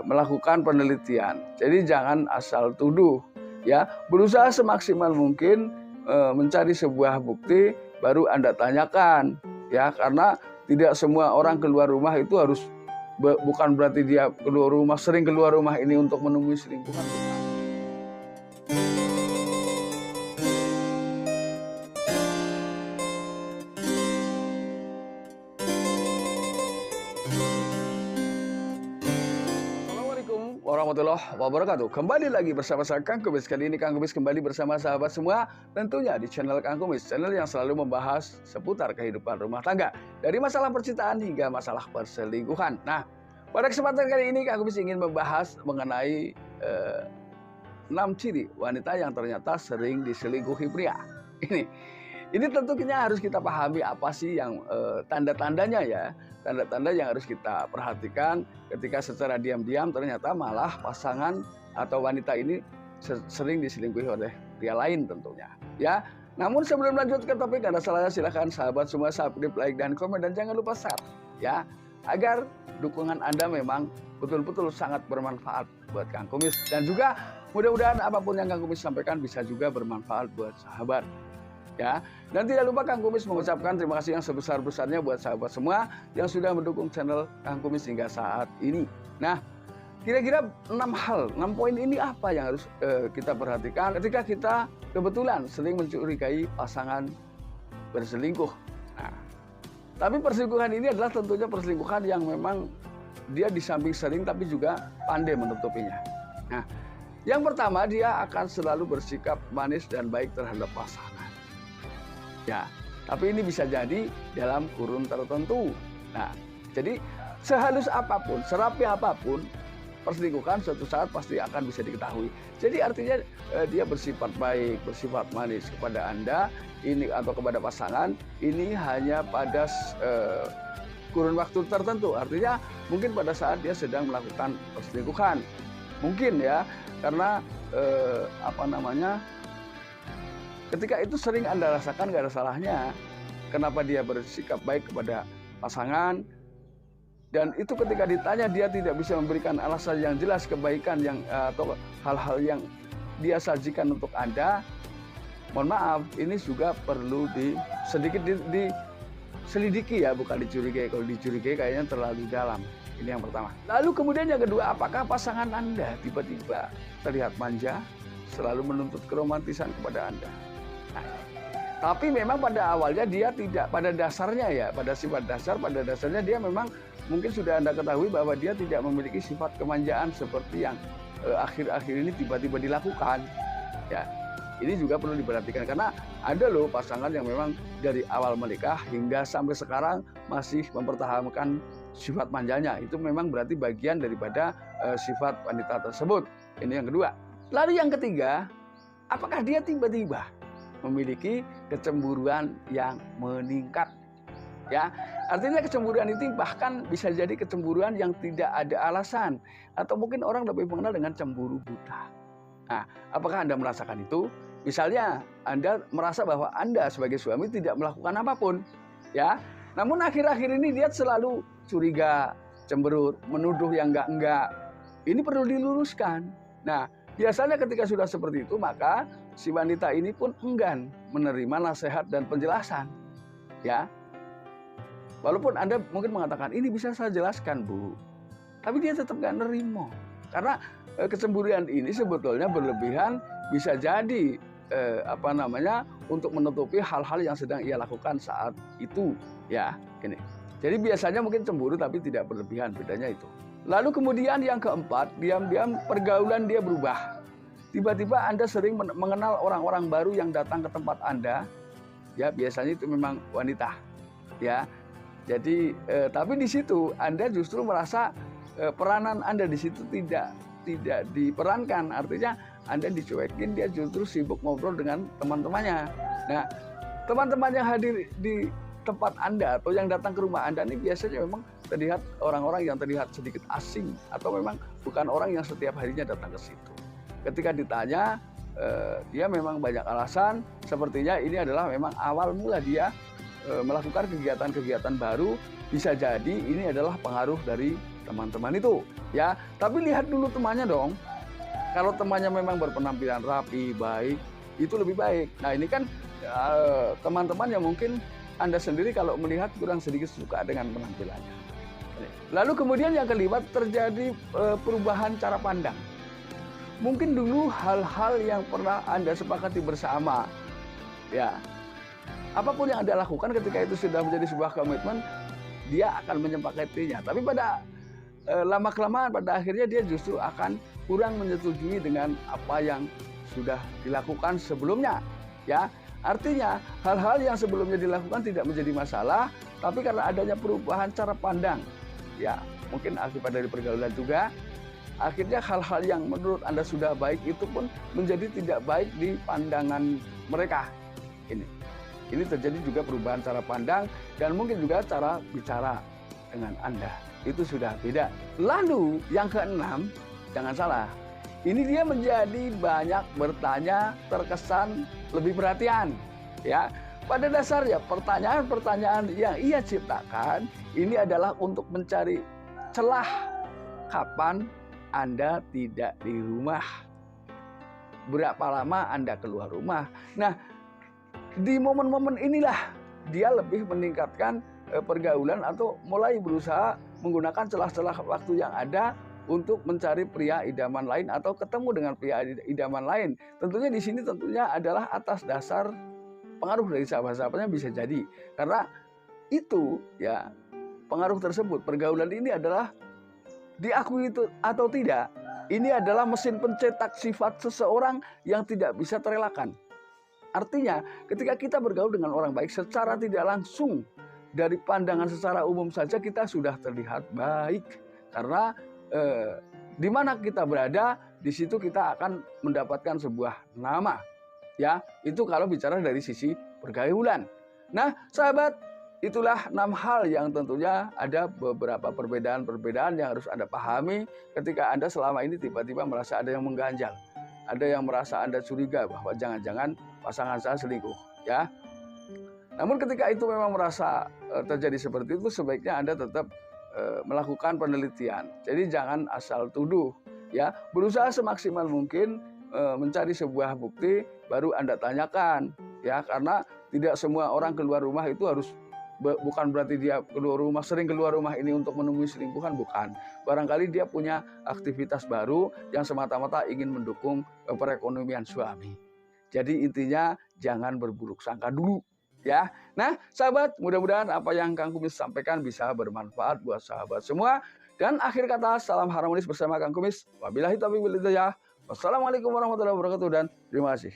melakukan penelitian. Jadi jangan asal tuduh, ya. Berusaha semaksimal mungkin mencari sebuah bukti baru Anda tanyakan, ya. Karena tidak semua orang keluar rumah itu harus bukan berarti dia sering keluar rumah ini untuk menemui selingkuhan. Warahmatullahi wabarakatuh. Kembali lagi bersama saya Kang Kumis. Kali ini Kang Kumis kembali bersama sahabat semua, tentunya di channel Kang Kumis, channel yang selalu membahas seputar kehidupan rumah tangga, dari masalah percintaan hingga masalah perselingkuhan. Nah, pada kesempatan kali ini Kang Kumis ingin membahas mengenai 6 ciri wanita yang ternyata sering diselingkuhi pria. Ini tentunya harus kita pahami apa sih yang tanda-tandanya, ya. Tanda-tanda yang harus kita perhatikan ketika secara diam-diam ternyata malah pasangan atau wanita ini sering diselingkuhi oleh pria lain tentunya, ya. Namun sebelum lanjut ke topik, ada salahnya silahkan sahabat semua subscribe, like, dan komen, dan jangan lupa share, ya, agar dukungan Anda memang betul-betul sangat bermanfaat buat Kang Kumis, dan juga mudah-mudahan apapun yang Kang Kumis sampaikan bisa juga bermanfaat buat sahabat, ya. Dan tidak lupa Kang Kumis mengucapkan terima kasih yang sebesar-besarnya buat sahabat semua yang sudah mendukung channel Kang Kumis hingga saat ini. Nah, kira-kira 6 poin ini apa yang harus kita perhatikan ketika kita kebetulan sering mencurigai pasangan berselingkuh. Nah, tapi perselingkuhan ini adalah tentunya perselingkuhan yang memang dia di samping sering tapi juga pandai menutupinya. Nah, yang pertama, dia akan selalu bersikap manis dan baik terhadap pasangan. Ya, tapi ini bisa jadi dalam kurun tertentu. Nah, jadi sehalus apapun, serapi apapun, perselingkuhan suatu saat pasti akan bisa diketahui. Jadi artinya dia bersifat baik, bersifat manis kepada Anda ini atau kepada pasangan ini hanya pada kurun waktu tertentu. Artinya mungkin pada saat dia sedang melakukan perselingkuhan. Mungkin, ya, karena ketika itu sering Anda rasakan, gak ada salahnya. Kenapa dia bersikap baik kepada pasangan, dan itu ketika ditanya dia tidak bisa memberikan alasan yang jelas kebaikan yang atau hal-hal yang dia sajikan untuk Anda. Mohon maaf, ini juga perlu sedikit diselidiki, ya, bukan dicurigai. Kalau dicurigai kayaknya terlalu dalam. Ini yang pertama. Lalu kemudian yang kedua, apakah pasangan Anda tiba-tiba terlihat manja, selalu menuntut keromantisan kepada Anda? Tapi memang pada awalnya dia tidak, pada dasarnya, ya, pada dasarnya dia memang mungkin sudah Anda ketahui bahwa dia tidak memiliki sifat kemanjaan seperti yang akhir-akhir ini tiba-tiba dilakukan, ya. Ini juga perlu diperhatikan karena ada loh pasangan yang memang dari awal menikah hingga sampai sekarang masih mempertahankan sifat manjanya. Itu memang berarti bagian daripada sifat wanita tersebut. Ini yang kedua. Lalu yang ketiga, apakah dia tiba-tiba memiliki kecemburuan yang meningkat, ya. Artinya kecemburuan itu bahkan bisa jadi kecemburuan yang tidak ada alasan, atau mungkin orang lebih mengenal dengan cemburu buta. Nah, apakah Anda merasakan itu? Misalnya Anda merasa bahwa Anda sebagai suami tidak melakukan apapun, ya, namun akhir-akhir ini dia selalu curiga, cemberut, menuduh yang enggak. Ini perlu diluruskan. Nah, biasanya ketika sudah seperti itu, maka si wanita ini pun enggan menerima nasihat dan penjelasan, ya. Walaupun Anda mungkin mengatakan, ini bisa saya jelaskan, Bu. Tapi dia tetap gak nerima. Karena kecemburuan ini sebetulnya berlebihan, bisa jadi untuk menutupi hal-hal yang sedang ia lakukan saat itu, ya. Ini. Jadi biasanya mungkin cemburu tapi tidak berlebihan, bedanya itu. Lalu kemudian yang keempat, diam-diam pergaulan dia berubah. Tiba-tiba Anda sering mengenal orang-orang baru yang datang ke tempat Anda, ya, biasanya itu memang wanita, ya. Jadi tapi di situ Anda justru merasa peranan Anda di situ tidak diperankan. Artinya Anda dicuekin, dia justru sibuk ngobrol dengan teman-temannya. Nah, teman-teman yang hadir di tempat Anda atau yang datang ke rumah Anda ini biasanya memang terlihat orang-orang yang terlihat sedikit asing, atau memang bukan orang yang setiap harinya datang ke situ. Ketika ditanya, dia memang banyak alasan. Sepertinya ini adalah memang awal mula dia melakukan kegiatan-kegiatan baru. Bisa jadi ini adalah pengaruh dari teman-teman itu, ya. Tapi lihat dulu temannya dong. Kalau temannya memang berpenampilan rapi, baik, itu lebih baik. Nah, ini kan teman-teman yang mungkin Anda sendiri kalau melihat kurang sedikit suka dengan penampilannya. Lalu kemudian yang kelima, terjadi perubahan cara pandang. Mungkin dulu hal-hal yang pernah Anda sepakati bersama, ya, apapun yang Anda lakukan ketika itu sudah menjadi sebuah komitmen, dia akan menyepakatinya. Tapi pada lama-kelamaan pada akhirnya dia justru akan kurang menyetujui dengan apa yang sudah dilakukan sebelumnya, ya. Artinya hal-hal yang sebelumnya dilakukan tidak menjadi masalah, tapi karena adanya perubahan cara pandang, ya, mungkin akibat dari pergaulan juga, akhirnya hal-hal yang menurut Anda sudah baik itu pun menjadi tidak baik di pandangan mereka. Ini terjadi juga perubahan cara pandang dan mungkin juga cara bicara dengan Anda. Itu sudah beda. Lalu yang keenam, jangan salah, ini dia menjadi banyak bertanya, terkesan lebih perhatian. Ya, pada dasarnya pertanyaan-pertanyaan yang ia ciptakan ini adalah untuk mencari celah kapan Anda tidak di rumah. Berapa lama Anda keluar rumah. Nah, di momen-momen inilah dia lebih meningkatkan pergaulan atau mulai berusaha menggunakan celah-celah waktu yang ada untuk mencari pria idaman lain atau ketemu dengan pria idaman lain. Tentunya di sini tentunya adalah atas dasar pengaruh dari sahabat-sahabatnya bisa jadi. Karena itu ya pengaruh tersebut, pergaulan ini adalah diakui itu atau tidak, ini adalah mesin pencetak sifat seseorang yang tidak bisa terelakkan. Artinya ketika kita bergaul dengan orang baik secara tidak langsung, dari pandangan secara umum saja kita sudah terlihat baik. Karena di mana kita berada, di situ kita akan mendapatkan sebuah nama. Ya, itu kalau bicara dari sisi pergaulan. Nah, sahabat, itulah 6 hal yang tentunya ada beberapa perbedaan-perbedaan yang harus Anda pahami ketika Anda selama ini tiba-tiba merasa ada yang mengganjal. Ada yang merasa Anda curiga bahwa jangan-jangan pasangan saya selingkuh, ya. Namun ketika itu memang merasa terjadi seperti itu, sebaiknya Anda tetap melakukan penelitian. Jadi jangan asal tuduh, ya. Berusaha semaksimal mungkin mencari sebuah bukti baru Anda tanyakan, ya. Karena tidak semua orang keluar rumah itu harus bukan berarti dia sering keluar rumah ini untuk menemui selingkuhan, bukan. Barangkali dia punya aktivitas baru yang semata-mata ingin mendukung perekonomian suami. Jadi intinya jangan berburuk sangka dulu, ya. Nah, sahabat, mudah-mudahan apa yang Kang Kumis sampaikan bisa bermanfaat buat sahabat semua. Dan akhir kata, salam harmonis bersama Kang Kumis. Wabillahi taufiq wal hidayah. Wassalamualaikum warahmatullahi wabarakatuh dan terima kasih.